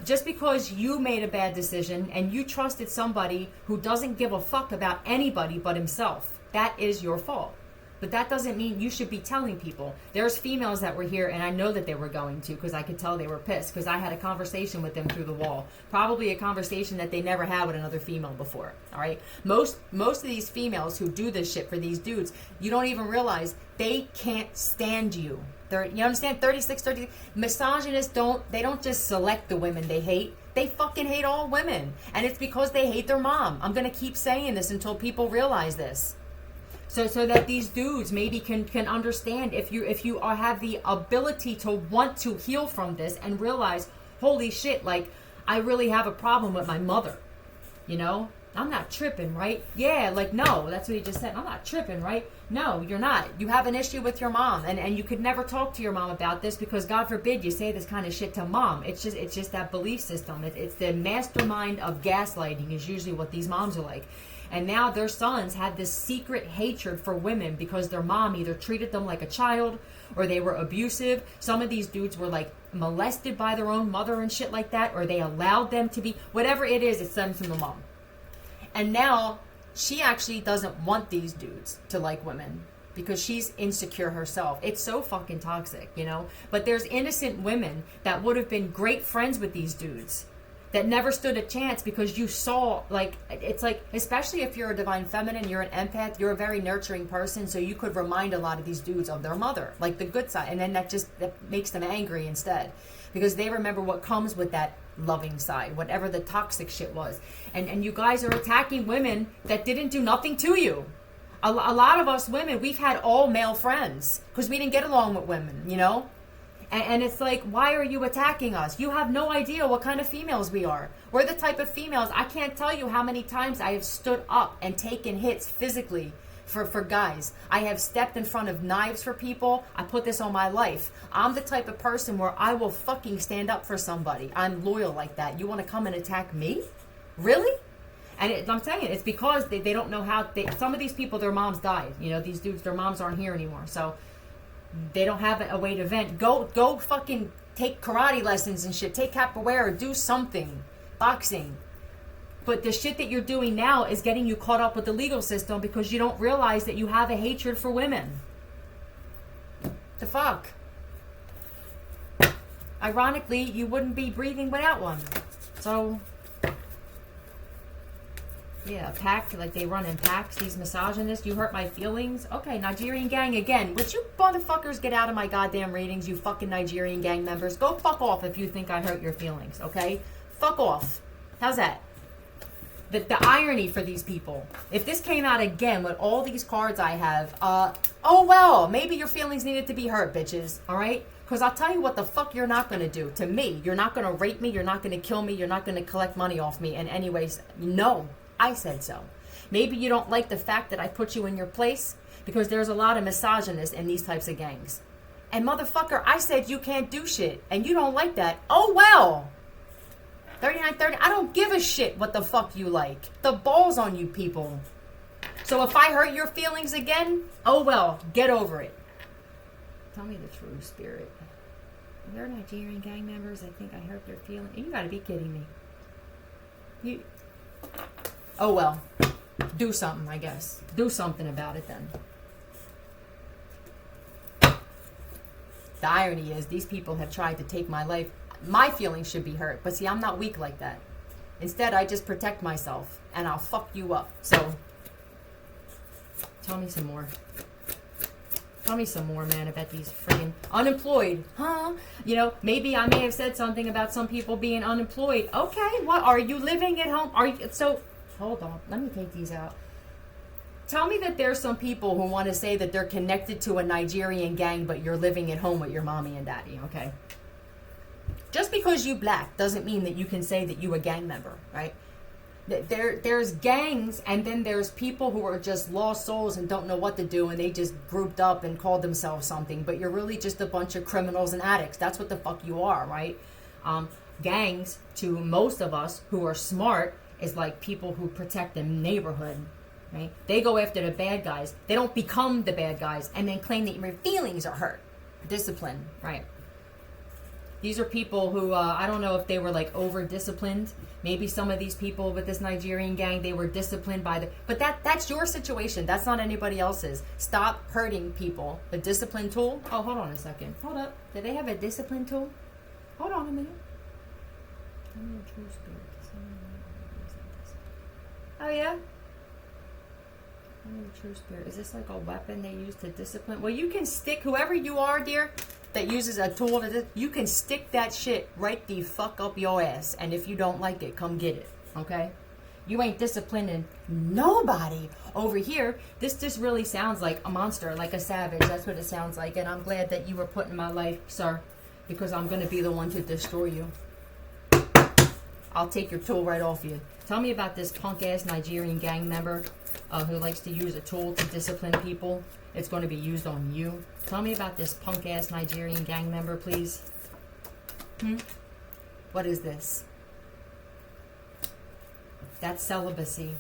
Just because you made a bad decision and you trusted somebody who doesn't give a fuck about anybody but himself, that is your fault. But that doesn't mean you should be telling people. There's females that were here, and I know that they were going to, because I could tell they were pissed, because I had a conversation with them through the wall. Probably a conversation that they never had with another female before, all right? Most of these females who do this shit for these dudes, you don't even realize they can't stand you. You understand? 30. Misogynists don't just select the women they hate. They fucking hate all women. And it's because they hate their mom. I'm going to keep saying this until people realize this. So that these dudes maybe can understand, if you have the ability to want to heal from this and realize, holy shit, like, I really have a problem with my mother, you know? I'm not tripping, right? Yeah, like, no, that's what he just said. I'm not tripping, right? No, you're not. You have an issue with your mom, and you could never talk to your mom about this because, God forbid, you say this kind of shit to mom. It's just that belief system. It's the mastermind of gaslighting is usually what these moms are like. And now their sons had this secret hatred for women because their mom either treated them like a child or they were abusive. Some of these dudes were like molested by their own mother and shit like that, or they allowed them to be, whatever it is, it stems from the mom. And now she actually doesn't want these dudes to like women because she's insecure herself. It's so fucking toxic, you know? But there's innocent women that would have been great friends with these dudes that never stood a chance because you saw, like, it's like, especially if you're a divine feminine, you're an empath, you're a very nurturing person, so you could remind a lot of these dudes of their mother, like the good side, and then that makes them angry instead because they remember what comes with that loving side, whatever the toxic shit was. And you guys are attacking women that didn't do nothing to you. A lot of us women, we've had all male friends because we didn't get along with women, you know? And it's like, why are you attacking us? You have no idea what kind of females we are. We're the type of females, I can't tell you how many times I have stood up and taken hits physically for guys. I have stepped in front of knives for people. I put this on my life. I'm the type of person where I will fucking stand up for somebody. I'm loyal like that. You want to come and attack me? Really? And I'm saying it's because they don't know how. Some of these people, their moms died. You know, these dudes, their moms aren't here anymore. So they don't have a way to vent. Go fucking take karate lessons and shit. Take capoeira. Do something. Boxing. But the shit that you're doing now is getting you caught up with the legal system because you don't realize that you have a hatred for women. The fuck? Ironically, you wouldn't be breathing without one. So, yeah, pack, like they run in packs, these misogynists. You hurt my feelings. Okay, Nigerian gang again. Would you motherfuckers get out of my goddamn readings, you fucking Nigerian gang members? Go fuck off if you think I hurt your feelings, okay? Fuck off. How's that? The irony for these people. If this came out again with all these cards I have, oh well, maybe your feelings needed to be hurt, bitches, alright? Because I'll tell you what the fuck you're not going to do to me. You're not going to rape me, you're not going to kill me, you're not going to collect money off me. And anyways, no. I said so. Maybe you don't like the fact that I put you in your place because there's a lot of misogynists in these types of gangs. And motherfucker, I said you can't do shit and you don't like that. Oh well. 3930, I don't give a shit what the fuck you like. The balls on you people. So if I hurt your feelings again, oh well, get over it. Tell me the true spirit. They're Nigerian gang members. I think I hurt their feelings. You gotta be kidding me. Oh well. Do something, I guess. Do something about it then. The irony is these people have tried to take my life. My feelings should be hurt. But see, I'm not weak like that. Instead, I just protect myself. And I'll fuck you up. So, tell me some more. Tell me some more, man, about these freaking unemployed. Huh? You know, maybe I may have said something about some people being unemployed. Okay, what? Are you living at home? Are you... So, hold on. Let me take these out. Tell me that there's some people who want to say that they're connected to a Nigerian gang, but you're living at home with your mommy and daddy, okay? Just because you black doesn't mean that you can say that you a gang member, right? There's gangs, and then there's people who are just lost souls and don't know what to do, and they just grouped up and called themselves something, but you're really just a bunch of criminals and addicts. That's what the fuck you are, right? Gangs, to most of us who are smart, is like people who protect the neighborhood. Right? They go after the bad guys. They don't become the bad guys and then claim that your feelings are hurt. Discipline, right? These are people who, I don't know if they were like over-disciplined. Maybe some of these people with this Nigerian gang, they were disciplined by the... But that's your situation. That's not anybody else's. Stop hurting people. The discipline tool? Oh, hold on a second. Hold up. Do they have a discipline tool? Hold on a minute. Oh, yeah? True spirit. Is this like a weapon they use to discipline? Well, you can stick, whoever you are, dear, that uses a tool, you can stick that shit right the fuck up your ass. And if you don't like it, come get it. Okay? You ain't disciplining nobody over here. This just really sounds like a monster, like a savage. That's what it sounds like. And I'm glad that you were put in my life, sir, because I'm going to be the one to destroy you. I'll take your tool right off you. Tell me about this punk-ass Nigerian gang member who likes to use a tool to discipline people. It's going to be used on you. Tell me about this punk-ass Nigerian gang member, please. What is this? That's celibacy.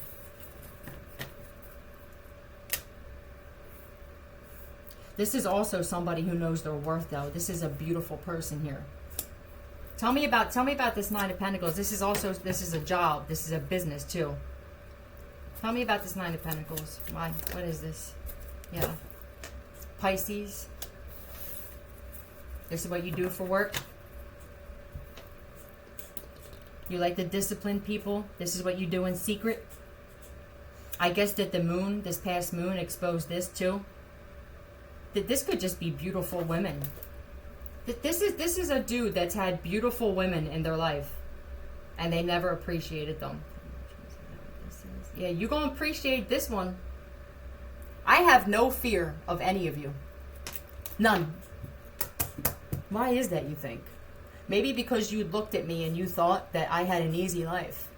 This is also somebody who knows their worth, though. This is a beautiful person here. Tell me about this Nine of Pentacles. This is a job. This is a business too. Tell me about this Nine of Pentacles. Why? What is this? Yeah. Pisces. This is what you do for work. You like to discipline people. This is what you do in secret. I guess that the moon, this past moon, exposed this too. That this could just be beautiful women. This is a dude that's had beautiful women in their life, and they never appreciated them. Yeah, you're going to appreciate this one. I have no fear of any of you. None. Why is that, you think? Maybe because you looked at me and you thought that I had an easy life.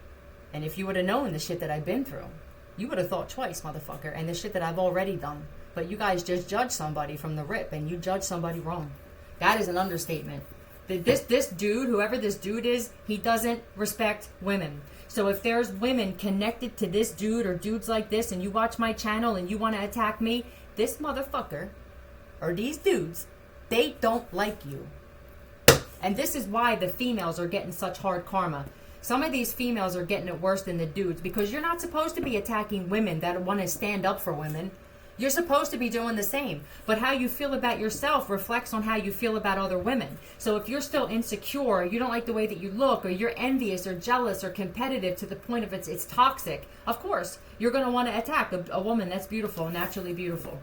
And if you would have known the shit that I've been through, you would have thought twice, motherfucker, and the shit that I've already done. But you guys just judge somebody from the rip, and you judge somebody wrong. That is an understatement. This dude, whoever this dude is, he doesn't respect women. So if there's women connected to this dude or dudes like this, and you watch my channel and you want to attack me, this motherfucker, or these dudes, they don't like you. And this is why the females are getting such hard karma. Some of these females are getting it worse than the dudes, because you're not supposed to be attacking women that want to stand up for women. You're supposed to be doing the same. But how you feel about yourself reflects on how you feel about other women. So if you're still insecure, you don't like the way that you look, or you're envious or jealous or competitive to the point of it's toxic, of course, you're going to want to attack a woman that's beautiful, naturally beautiful.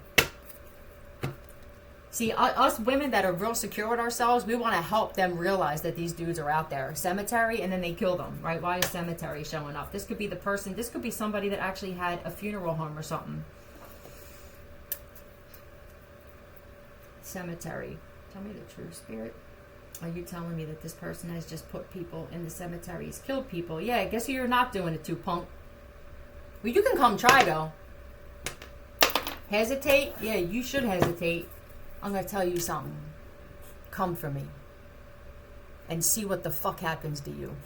See, us women that are real secure with ourselves, we want to help them realize that these dudes are out there. Cemetery, and then they kill them, right? Why is cemetery showing up? This could be the person, this could be somebody that actually had a funeral home or something. Cemetery. Tell me the true spirit. Are you telling me that this person has just put people in the cemeteries, killed people? Yeah, I guess you're not doing it too, punk. Well, you can come try, though. Hesitate? Yeah, you should hesitate. I'm going to tell you something. Come for me. And see what the fuck happens to you.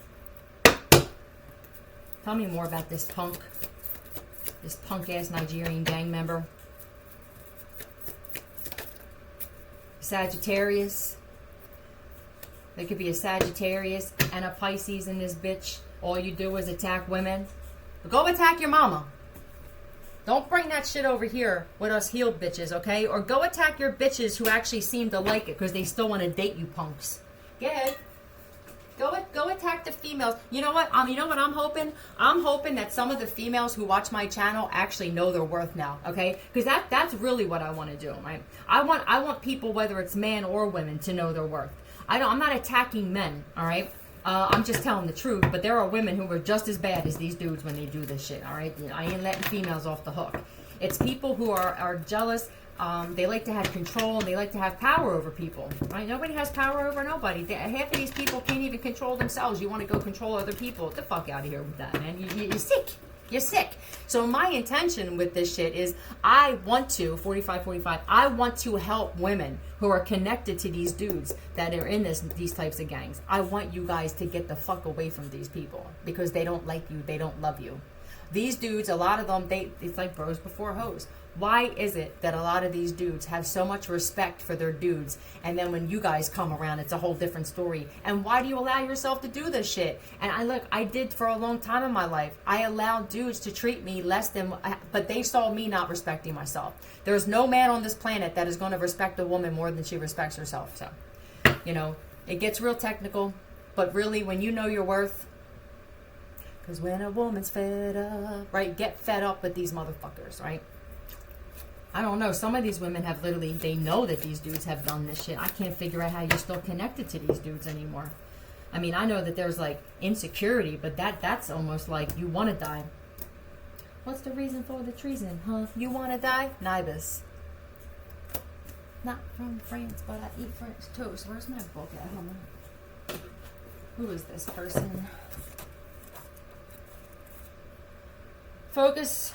Tell me more about this punk. This punk-ass Nigerian gang member. Sagittarius. There could be a Sagittarius and a Pisces in this bitch. All you do is attack women. Go attack your mama. Don't bring that shit over here with us healed bitches, okay? Or go attack your bitches who actually seem to like it because they still want to date you punks. Go ahead. Go attack the females. You know what? You know what I'm hoping? I'm hoping that some of the females who watch my channel actually know their worth now, okay? Because that's really what I want to do, right? I want people, whether it's man or women, to know their worth. I'm not attacking men, all right? I'm just telling the truth, but there are women who are just as bad as these dudes when they do this shit, all right? I ain't letting females off the hook. It's people who are jealous. They like to have control, and they like to have power over people, right? Nobody has power over nobody. Half of these people can't even control themselves. You want to go control other people. Get the fuck out of here with that, man. You're sick. You're sick. So my intention with this shit is I want to, 45, I want to help women who are connected to these dudes that are in these types of gangs. I want you guys to get the fuck away from these people because they don't like you. They don't love you. These dudes, a lot of them, it's like bros before hoes. Why is it that a lot of these dudes have so much respect for their dudes, and then when you guys come around, it's a whole different story? And why do you allow yourself to do this shit? And I did for a long time in my life. I allowed dudes to treat me less than, but they saw me not respecting myself. There's no man on this planet that is going to respect a woman more than she respects herself. So, you know, it gets real technical, but really, when you know your worth, because when a woman's fed up, right? Get fed up with these motherfuckers, right? I don't know. Some of these women have literally, they know that these dudes have done this shit. I can't figure out how you're still connected to these dudes anymore. I mean, I know that there's like insecurity, but that's almost like you want to die. What's the reason for the treason, huh? You want to die? Nibus. Not from France, but I eat French toast. Where's my book at? Hold on. Who is this person? Focus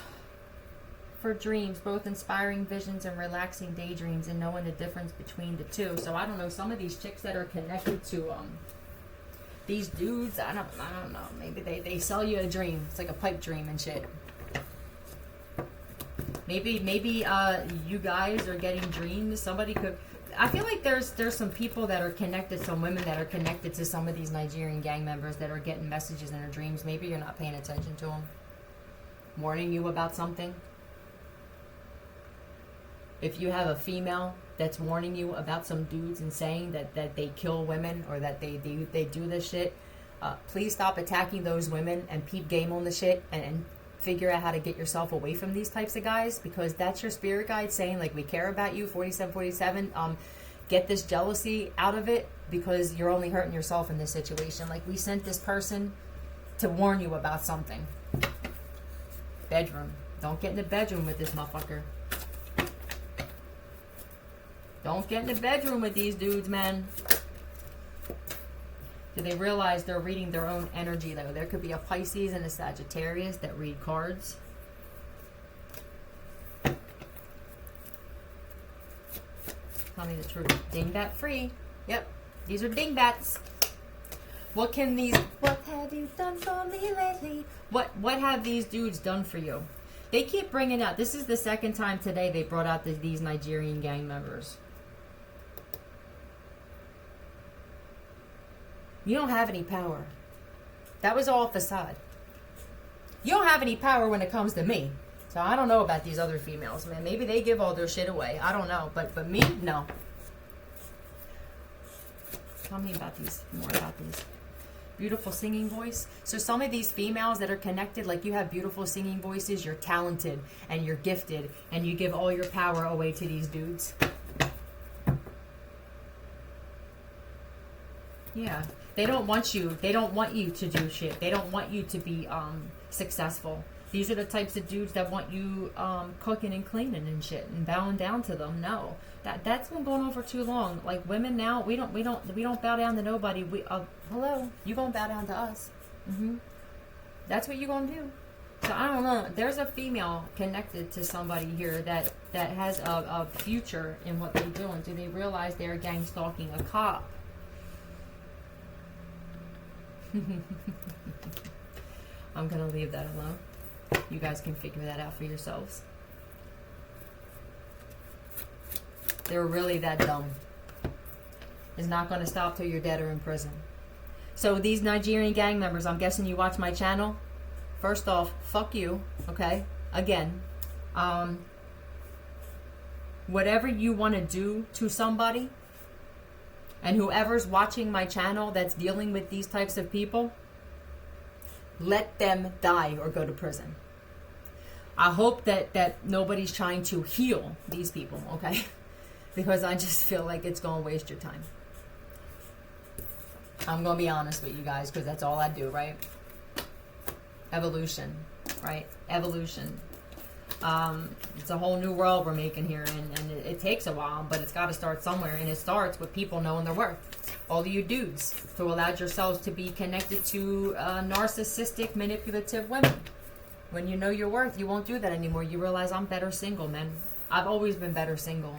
for dreams, both inspiring visions and relaxing daydreams, and knowing the difference between the two. So I don't know, some of these chicks that are connected to these dudes, I don't know. Maybe they sell you a dream. It's like a pipe dream and shit. Maybe you guys are getting dreams. Somebody could. I feel like there's some people that are connected, some women that are connected to some of these Nigerian gang members that are getting messages in their dreams. Maybe you're not paying attention to them, warning you about something. If you have a female that's warning you about some dudes and saying that they kill women or that they do this shit, please stop attacking those women and peep game on the shit and figure out how to get yourself away from these types of guys, because that's your spirit guide saying, like, we care about you, 4747. Get this jealousy out of it, because you're only hurting yourself in this situation. Like, we sent this person to warn you about something. Bedroom. Don't get in the bedroom with this motherfucker. Don't get in the bedroom with these dudes, man. Do they realize they're reading their own energy, though? There could be a Pisces and a Sagittarius that read cards. Tell me the truth. Dingbat free. Yep. These are dingbats. What have you done for me lately? What have these dudes done for you? They keep bringing out, this is the second time today they brought out these Nigerian gang members. You don't have any power. That was all facade. You don't have any power when it comes to me. So I don't know about these other females, man. Maybe they give all their shit away. I don't know. But me, no. Tell me about these, more about these. Beautiful singing voice. So some of these females that are connected, like, you have beautiful singing voices, you're talented and you're gifted, and you give all your power away to these dudes. Yeah. They don't want you to do shit. They don't want you to be successful. These are the types of dudes that want you cooking and cleaning and shit and bowing down to them. No. That's been going on for too long. Like, women now, we don't bow down to nobody. Hello, you gonna bow down to us. That's what you gonna do. So I don't know. There's a female connected to somebody here that has a future in what they're doing. Do they realize they're gang stalking a cop? I'm gonna leave that alone. You guys can figure that out for yourselves. They're really that dumb. It's not going to stop till you're dead or in prison. So these Nigerian gang members, I'm guessing you watch my channel. First off, fuck you, okay? Again, whatever you want to do to somebody, and whoever's watching my channel that's dealing with these types of people, let them die or go to prison. I hope that nobody's trying to heal these people, okay? Because I just feel like it's going to waste your time. I'm going to be honest with you guys, because that's all I do, right? Evolution, right? Evolution. It's a whole new world we're making here, and it takes a while, but it's got to start somewhere, and it starts with people knowing their worth. All of you dudes, to allow yourselves to be connected to narcissistic, manipulative women. When you know your worth, you won't do that anymore. You realize I'm better single, man. I've always been better single.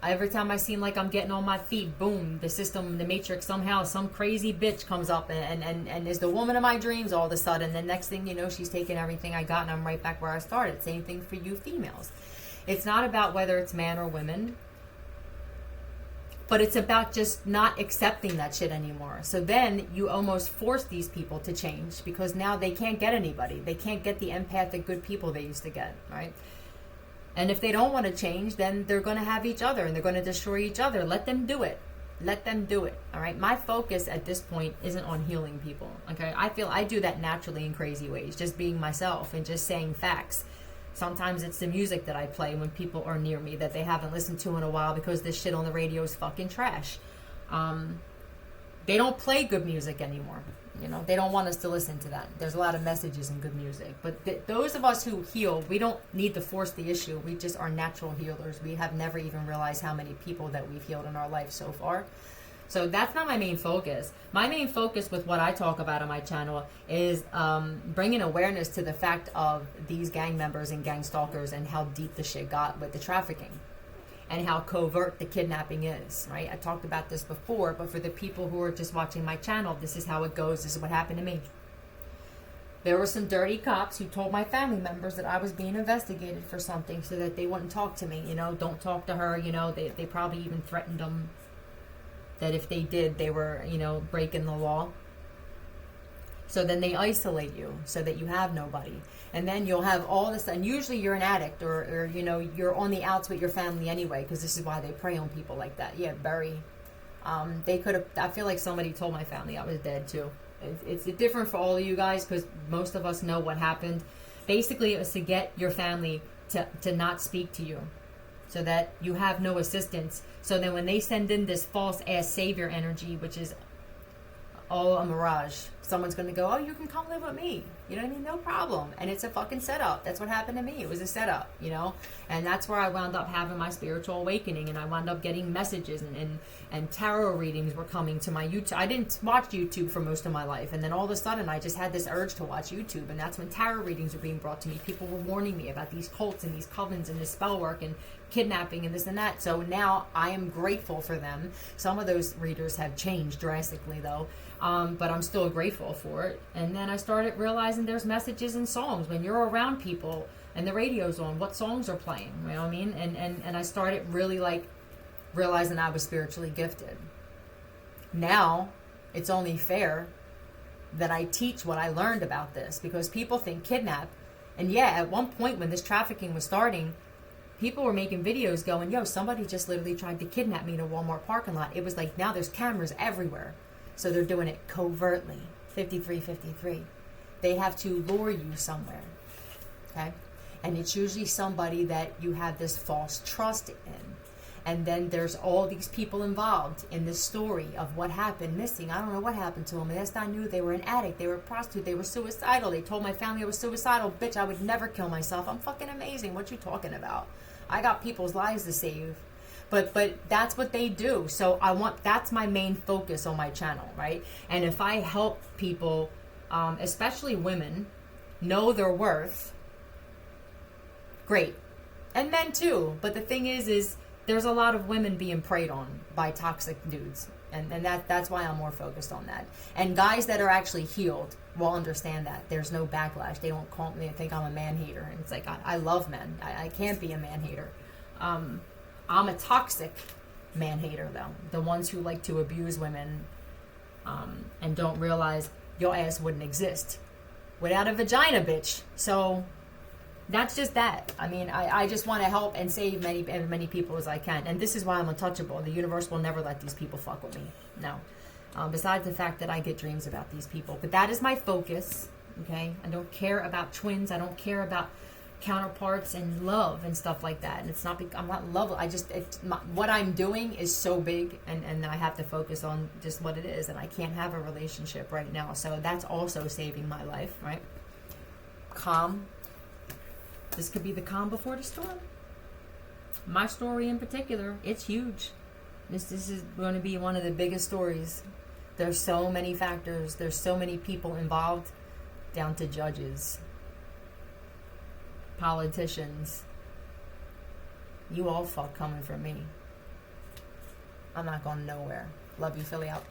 Every time I seem like I'm getting on my feet, boom, the system, the matrix, somehow some crazy bitch comes up and is the woman of my dreams all of a sudden. The next thing you know, she's taking everything I got and I'm right back where I started. Same thing for you females. It's not about whether it's man or women, but it's about just not accepting that shit anymore. So then you almost force these people to change, because now they can't get anybody. They can't get the empathic good people they used to get, right? And if they don't want to change, then they're going to have each other and they're going to destroy each other. Let them do it. Let them do it. All right. My focus at this point isn't on healing people. Okay. I feel I do that naturally in crazy ways, just being myself and just saying facts. Sometimes it's the music that I play when people are near me that they haven't listened to in a while, because this shit on the radio is fucking trash. They don't play good music anymore. You know, they don't want us to listen to that. There's a lot of messages in good music. But those of us who heal, we don't need to force the issue. We just are natural healers. We have never even realized how many people that we've healed in our life so far. So that's not my main focus. My main focus with what I talk about on my channel is bringing awareness to the fact of these gang members and gang stalkers and how deep the shit got with the trafficking. And how covert the kidnapping is, right? I talked about this before, but for the people who are just watching my channel, this is how it goes. This is what happened to me. There were some dirty cops who told my family members that I was being investigated for something so that they wouldn't talk to me. You know, don't talk to her. You know, they probably even threatened them that if they did, they were, you know, breaking the law. So then they isolate you so that you have nobody. And then you'll have all this, and usually you're an addict or you know, you're on the outs with your family anyway, because this is why they prey on people like that. Yeah, bury. They could have, I feel like somebody told my family I was dead too. It's different for all of you guys, because most of us know what happened. Basically, it was to get your family to not speak to you, so that you have no assistance. So then when they send in this false ass savior energy, which is all a mirage, someone's going to go, oh, you can come live with me. You know what I mean? No problem. And it's a fucking setup. That's what happened to me. It was a setup, you know? And that's where I wound up having my spiritual awakening, and I wound up getting messages and tarot readings were coming to my YouTube. I didn't watch YouTube for most of my life. And then all of a sudden I just had this urge to watch YouTube. And that's when tarot readings were being brought to me. People were warning me about these cults and these covens and this spell work and kidnapping and this and that. So now I am grateful for them. Some of those readers have changed drastically though. But I'm still grateful for it. And then I started realizing there's messages in songs when you're around people and the radio's on, what songs are playing, you know what I mean? And I started really like realizing I was spiritually gifted. Now it's only fair that I teach what I learned about this, because people think kidnap. And yeah, at one point when this trafficking was starting, people were making videos going, yo, somebody just literally tried to kidnap me in a Walmart parking lot. It was like, now there's cameras everywhere. So they're doing it covertly. 5353. They have to lure you somewhere. Okay? And it's usually somebody that you have this false trust in. And then there's all these people involved in this story of what happened, missing. I don't know what happened to them. And that's not new. They were an addict. They were a prostitute. They were suicidal. They told my family I was suicidal. Bitch, I would never kill myself. I'm fucking amazing. What you talking about? I got people's lives to save. But that's what they do. So that's my main focus on my channel, right? And if I help people, especially women, know their worth, great. And men too. But the thing is there's a lot of women being preyed on by toxic dudes. And that's why I'm more focused on that. And guys that are actually healed will understand that. There's no backlash. They don't call me and think I'm a man hater. And it's like, I love men. I can't be a man hater. I'm a toxic man hater, though. The ones who like to abuse women and don't realize your ass wouldn't exist without a vagina, bitch. So that's just that. I mean, I just want to help and save as many people as I can. And this is why I'm untouchable. The universe will never let these people fuck with me. No. Besides the fact that I get dreams about these people. But that is my focus. Okay? I don't care about twins. I don't care about counterparts and love and stuff like that. And it's not, I'm not in love. What I'm doing is so big, and I have to focus on just what it is. And I can't have a relationship right now. So that's also saving my life, right? Calm. This could be the calm before the storm. My story in particular, it's huge. This is going to be one of the biggest stories. There's so many factors. There's so many people involved, down to judges, politicians. You all fuck coming from me. I'm not going nowhere. Love you, Philly out.